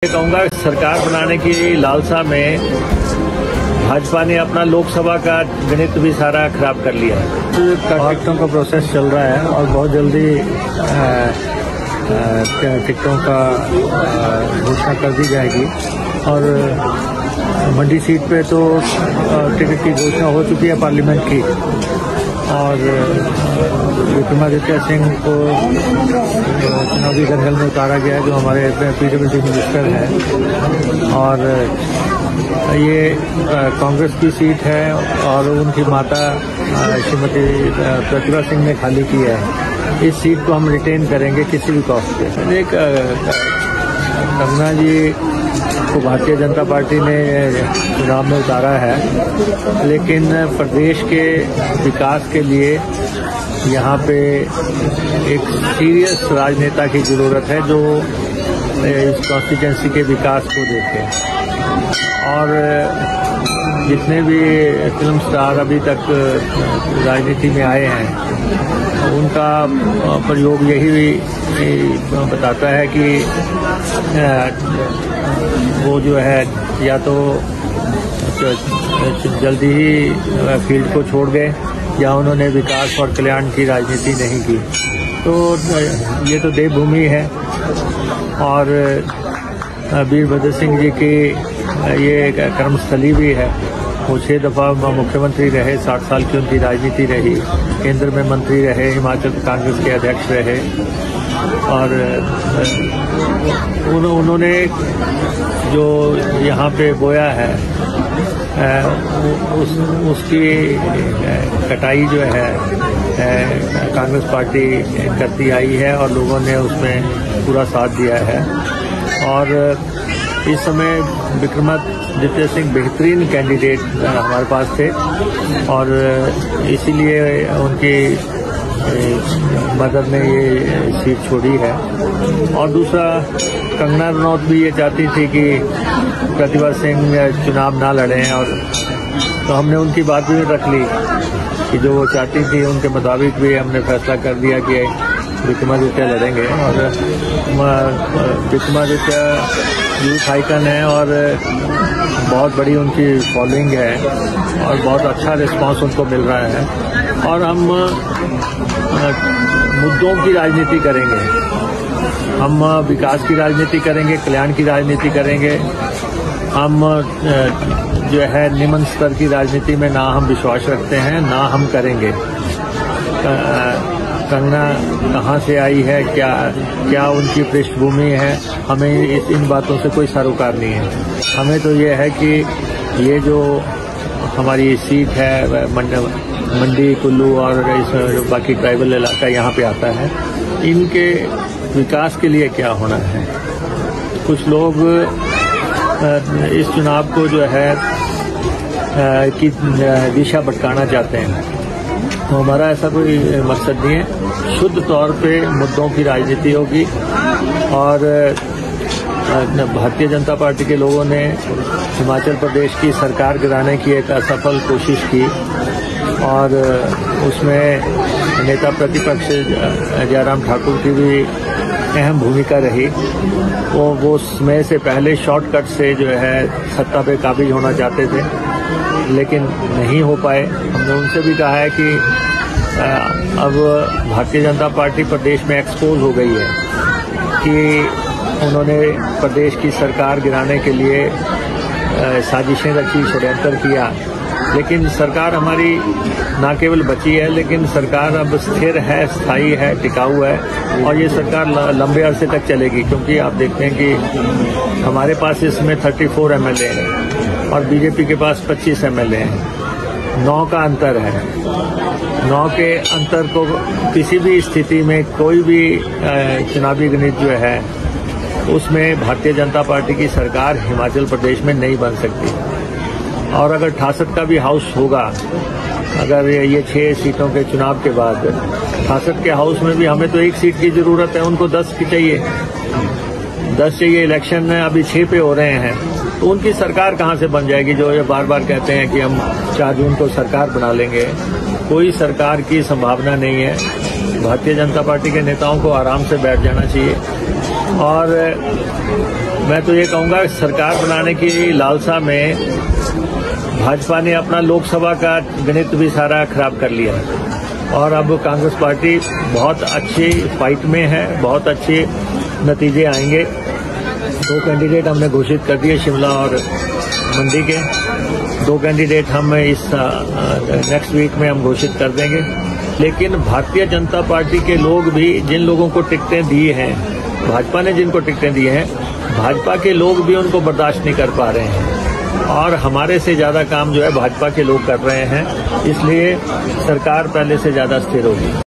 कहूँगा सरकार बनाने की लालसा में भाजपा ने अपना लोकसभा का गणित भी सारा खराब कर लिया है। टिकटों का प्रोसेस चल रहा है और बहुत जल्दी टिकटों का घोषणा कर दी जाएगी और मंडी सीट पे तो टिकट की घोषणा हो चुकी है पार्लियामेंट की और विक्रमादित्य सिंह को चुनावी दंगल में उतारा गया जो हमारे पीडब्ल्यूडी मिनिस्टर हैं और ये कांग्रेस की सीट है और उनकी माता श्रीमती प्रतिभा सिंह ने खाली की है। इस सीट को हम रिटेन करेंगे किसी भी कॉस्ट पे। एक कंगना जी को भारतीय जनता पार्टी ने चुनाव में उतारा है, लेकिन प्रदेश के विकास के लिए यहाँ पे एक सीरियस राजनेता की जरूरत है जो इस कॉन्स्टिट्यूंसी के विकास को देखे। और जितने भी फिल्म स्टार अभी तक राजनीति में आए हैं उनका प्रयोग यही बताता है कि वो जो है या तो जल्दी ही फील्ड को छोड़ गए या उन्होंने विकास और कल्याण की राजनीति नहीं की। तो ये तो देवभूमि है और वीरभद्र सिंह जी की ये कर्मस्थली भी है। वो 6 दफा मुख्यमंत्री रहे, 60 साल की उनकी राजनीति रही, केंद्र में मंत्री रहे, हिमाचल कांग्रेस के अध्यक्ष रहे और उन्होंने जो यहाँ पे बोया है उसकी कटाई जो है कांग्रेस पार्टी करती आई है और लोगों ने उसमें पूरा साथ दिया है। और इस समय विक्रमादित्य सिंह बेहतरीन कैंडिडेट हमारे पास थे और इसीलिए उनकी मदर ने ये सीट छोड़ी है। और दूसरा कंगना रनौत भी ये चाहती थी कि प्रतिभा सिंह चुनाव ना लड़ें और तो हमने उनकी बात भी रख ली कि जो वो चाहती थी उनके मुताबिक भी हमने फैसला कर दिया कि विक्रमादित्य लड़ेंगे। और विक्रमादित्य यूथ आइकन है और बहुत बड़ी उनकी फॉलोइंग है और बहुत अच्छा रिस्पांस उनको मिल रहा है। और हम मुद्दों की राजनीति करेंगे, हम विकास की राजनीति करेंगे, कल्याण की राजनीति करेंगे। हम जो है निम्न स्तर की राजनीति में ना हम विश्वास रखते हैं ना हम करेंगे। कंगना कहाँ से आई है, क्या उनकी पृष्ठभूमि है, हमें इन बातों से कोई सरोकार नहीं है। हमें तो ये है कि ये जो हमारी सीट है मंडी कुल्लू और इस बाकी ट्राइबल इलाका यहाँ पे आता है, इनके विकास के लिए क्या होना है। कुछ लोग इस चुनाव को जो है की दिशा भटकाना चाहते हैं, तो हमारा ऐसा कोई मकसद नहीं है। शुद्ध तौर पे मुद्दों की राजनीति होगी और भारतीय जनता पार्टी के लोगों ने हिमाचल प्रदेश की सरकार गिराने की एक असफल कोशिश की और उसमें नेता प्रतिपक्ष जयराम ठाकुर की भी अहम भूमिका रही। वो समय से पहले शॉर्टकट से जो है सत्ता पे काबिज होना चाहते थे, लेकिन नहीं हो पाए। हमने उनसे भी कहा है कि अब भारतीय जनता पार्टी प्रदेश में एक्सपोज हो गई है कि उन्होंने प्रदेश की सरकार गिराने के लिए साजिशें रची, षड्यंत्र किया। लेकिन सरकार हमारी न केवल बची है लेकिन सरकार अब स्थिर है, स्थायी है, टिकाऊ है और ये सरकार लंबे अरसे तक चलेगी। क्योंकि आप देखते हैं कि हमारे पास इसमें 34 एमएलए हैं और बीजेपी के पास 25 एमएलए हैं। 9 का अंतर है। 9 के अंतर को किसी भी स्थिति में कोई भी चुनावी गणित जो है उसमें भारतीय जनता पार्टी की सरकार हिमाचल प्रदेश में नहीं बन सकती। और अगर 68 का भी हाउस होगा, अगर ये 6 सीटों के चुनाव के बाद 68 के हाउस में भी हमें तो 1 सीट की जरूरत है, उनको 10 की चाहिए, 10 चाहिए। इलेक्शन अभी 6 पे हो रहे हैं, तो उनकी सरकार कहाँ से बन जाएगी। जो ये बार बार कहते हैं कि हम 4 जून को सरकार बना लेंगे, कोई सरकार की संभावना नहीं है। भारतीय जनता पार्टी के नेताओं को आराम से बैठ जाना चाहिए और मैं तो ये कहूँगा सरकार बनाने की लालसा में भाजपा ने अपना लोकसभा का गणित भी सारा खराब कर लिया और अब कांग्रेस पार्टी बहुत अच्छी फाइट में है, बहुत अच्छे नतीजे आएंगे। 2 कैंडिडेट हमने घोषित कर दिए, शिमला और मंडी के 2 कैंडिडेट हम इस नेक्स्ट वीक में हम घोषित कर देंगे। लेकिन भारतीय जनता पार्टी के लोग भी, जिन लोगों को टिकटें दी हैं, भाजपा ने जिनको टिकटें दी हैं, भाजपा के लोग भी उनको बर्दाश्त नहीं कर पा रहे हैं और हमारे से ज्यादा काम जो है भाजपा के लोग कर रहे हैं, इसलिए सरकार पहले से ज्यादा स्थिर होगी।